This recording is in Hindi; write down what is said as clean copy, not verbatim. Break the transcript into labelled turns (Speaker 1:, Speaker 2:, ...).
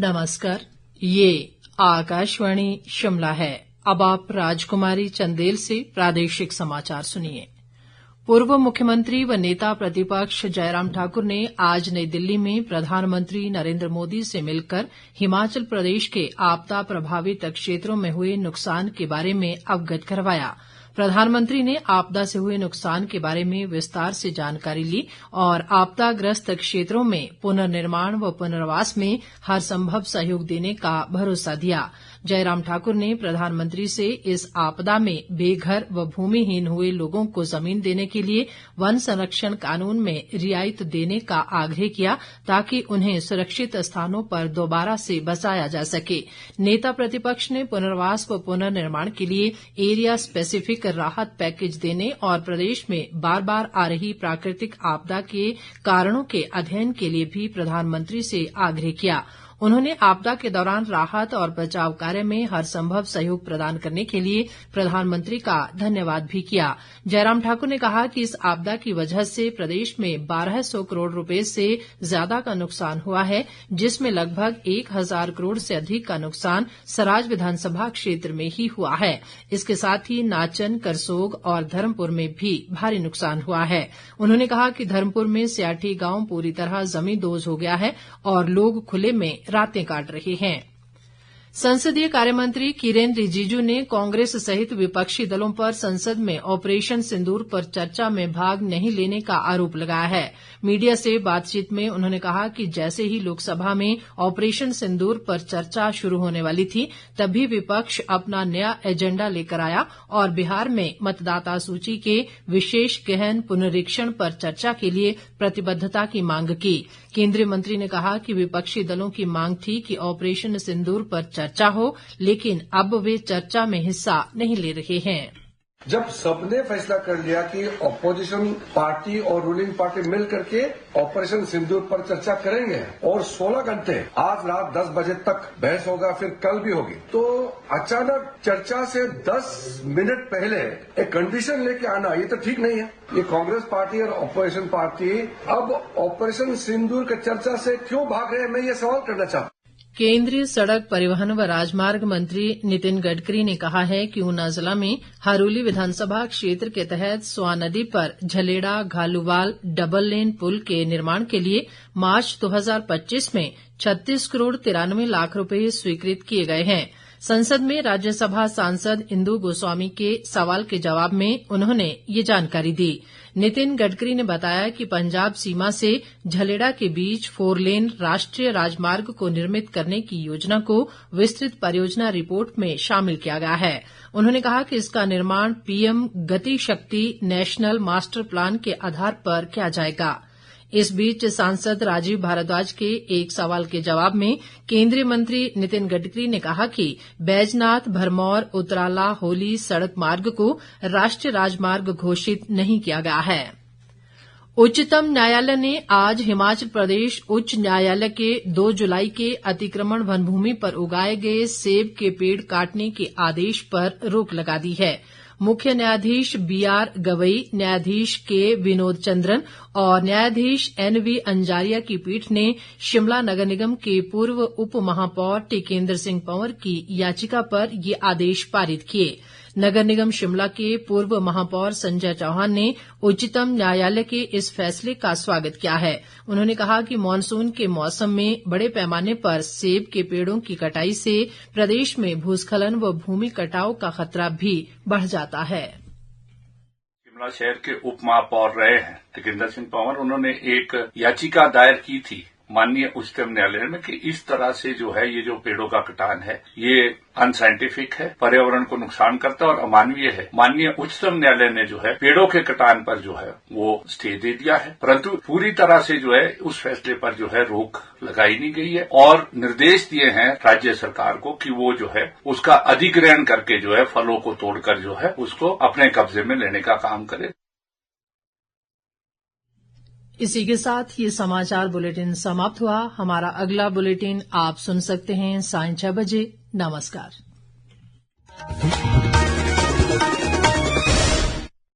Speaker 1: नमस्कार, ये आकाशवाणी शिमला है। अब आप राजकुमारी चंदेल से प्रादेशिक समाचार सुनिए। पूर्व मुख्यमंत्री व नेता प्रतिपक्ष जयराम ठाकुर ने आज नई दिल्ली में प्रधानमंत्री नरेंद्र मोदी से मिलकर हिमाचल प्रदेश के आपदा प्रभावित क्षेत्रों में हुए नुकसान के बारे में अवगत करवाया। प्रधानमंत्री ने आपदा से हुए नुकसान के बारे में विस्तार से जानकारी ली और आपदाग्रस्त क्षेत्रों में पुनर्निर्माण व पुनर्वास में हर संभव सहयोग देने का भरोसा दिया। जयराम ठाकुर ने प्रधानमंत्री से इस आपदा में बेघर व भूमिहीन हुए लोगों को जमीन देने के लिए वन संरक्षण कानून में रियायत देने का आग्रह किया ताकि उन्हें सुरक्षित स्थानों पर दोबारा से बसाया जा सके। नेता प्रतिपक्ष ने पुनर्वास व पुनर्निर्माण के लिए एरिया स्पेसिफिक राहत पैकेज देने और प्रदेश में बार बार आ रही प्राकृतिक आपदा के कारणों के अध्ययन के लिए भी प्रधानमंत्री से आग्रह किया। उन्होंने आपदा के दौरान राहत और बचाव कार्य में हर संभव सहयोग प्रदान करने के लिए प्रधानमंत्री का धन्यवाद भी किया। जयराम ठाकुर ने कहा कि इस आपदा की वजह से प्रदेश में 1200 करोड़ रुपए से ज्यादा का नुकसान हुआ है, जिसमें लगभग 1000 करोड़ से अधिक का नुकसान सराज विधानसभा क्षेत्र में ही हुआ है। इसके साथ ही नाचन, करसोग और धर्मपुर में भी भारी नुकसान हुआ है। उन्होंने कहा कि धर्मपुर में स्याठी गांव पूरी तरह जमींदोज हो गया है और लोग खुले में रातें काट रहे हैं। संसदीय कार्यमंत्री किरेन रिजिजू ने कांग्रेस सहित विपक्षी दलों पर संसद में ऑपरेशन सिंदूर पर चर्चा में भाग नहीं लेने का आरोप लगाया है। मीडिया से बातचीत में उन्होंने कहा कि जैसे ही लोकसभा में ऑपरेशन सिंदूर पर चर्चा शुरू होने वाली थी, तभी विपक्ष अपना नया एजेंडा लेकर आया और बिहार में मतदाता सूची के विशेष गहन पुनरीक्षण पर चर्चा के लिए प्रतिबद्धता की मांग की। केंद्रीय मंत्री ने कहा कि विपक्षी दलों की मांग थी कि ऑपरेशन सिंदूर पर चर्चा हो, लेकिन अब वे चर्चा में हिस्सा नहीं ले रहे हैं।
Speaker 2: जब सबने फैसला कर लिया कि ऑपोजिशन पार्टी और रूलिंग पार्टी मिल करके ऑपरेशन सिंदूर पर चर्चा करेंगे और 16 घंटे आज रात 10 बजे तक बहस होगा, फिर कल भी होगी, तो अचानक चर्चा से 10 मिनट पहले एक कंडीशन लेके आना, ये तो ठीक नहीं है। ये कांग्रेस पार्टी और ऑपोजिशन पार्टी अब ऑपरेशन सिंदूर की चर्चा से क्यों भाग रहे हैं, मैं ये सवाल करना चाहता हूं।
Speaker 1: केंद्रीय सड़क परिवहन व राजमार्ग मंत्री नितिन गडकरी ने कहा है कि ऊना जिला में हरोली विधानसभा क्षेत्र के तहत स्वां नदी पर झलेड़ा घालूवाल डबल लेन पुल के निर्माण के लिए मार्च 2025 में 36 करोड़ 93 लाख रुपए स्वीकृत किए गए हैं। संसद में राज्यसभा सांसद इंदु गोस्वामी के सवाल के जवाब में उन्होंने ये जानकारी दी। नितिन गडकरी ने बताया कि पंजाब सीमा से झलेड़ा के बीच 4 लेन राष्ट्रीय राजमार्ग को निर्मित करने की योजना को विस्तृत परियोजना रिपोर्ट में शामिल किया गया है। उन्होंने कहा कि इसका निर्माण पीएम गति शक्ति नेशनल मास्टर प्लान के आधार पर किया जाएगा। इस बीच सांसद राजीव भारद्वाज के एक सवाल के जवाब में केंद्रीय मंत्री नितिन गडकरी ने कहा कि बैजनाथ भरमौर उतराला होली सड़क मार्ग को राष्ट्रीय राजमार्ग घोषित नहीं किया गया है। उच्चतम न्यायालय ने आज हिमाचल प्रदेश उच्च न्यायालय के 2 जुलाई के अतिक्रमण वन भूमि पर उगाए गए सेब के पेड़ काटने के आदेश पर रोक लगा दी है। मुख्य न्यायाधीश बीआर गवई, न्यायाधीश के विनोद चंद्रन और न्यायाधीश एनवी अंजारिया की पीठ ने शिमला नगर निगम के पूर्व उप महापौर टिकेंद्र सिंह पंवर की याचिका पर ये आदेश पारित किए। नगर निगम शिमला के पूर्व महापौर संजय चौहान ने उच्चतम न्यायालय के इस फैसले का स्वागत किया है। उन्होंने कहा कि मानसून के मौसम में बड़े पैमाने पर सेब के पेड़ों की कटाई से प्रदेश में भूस्खलन व भूमि कटाव का खतरा भी बढ़ जाता है।
Speaker 3: शिमला शहर के उप महापौर रहे हैं टिकेंद्र सिंह पंवर, उन्होंने एक याचिका दायर की थी माननीय उच्चतम न्यायालय में कि इस तरह से जो है ये जो पेड़ों का कटान है ये अनसाइंटिफिक है, पर्यावरण को नुकसान करता है और अमानवीय है। माननीय उच्चतम न्यायालय ने जो है पेड़ों के कटान पर जो है वो स्टे दे दिया है, परंतु पूरी तरह से जो है उस फैसले पर जो है रोक लगाई नहीं गई है और निर्देश दिए हैं राज्य सरकार को कि वो जो है उसका अधिग्रहण करके जो है फलों को तोड़कर जो है उसको अपने कब्जे में लेने का काम करे।
Speaker 1: इसी के साथ ये समाचार बुलेटिन समाप्त हुआ। हमारा अगला बुलेटिन आप सुन सकते हैं 6:30 बजे। नमस्कार।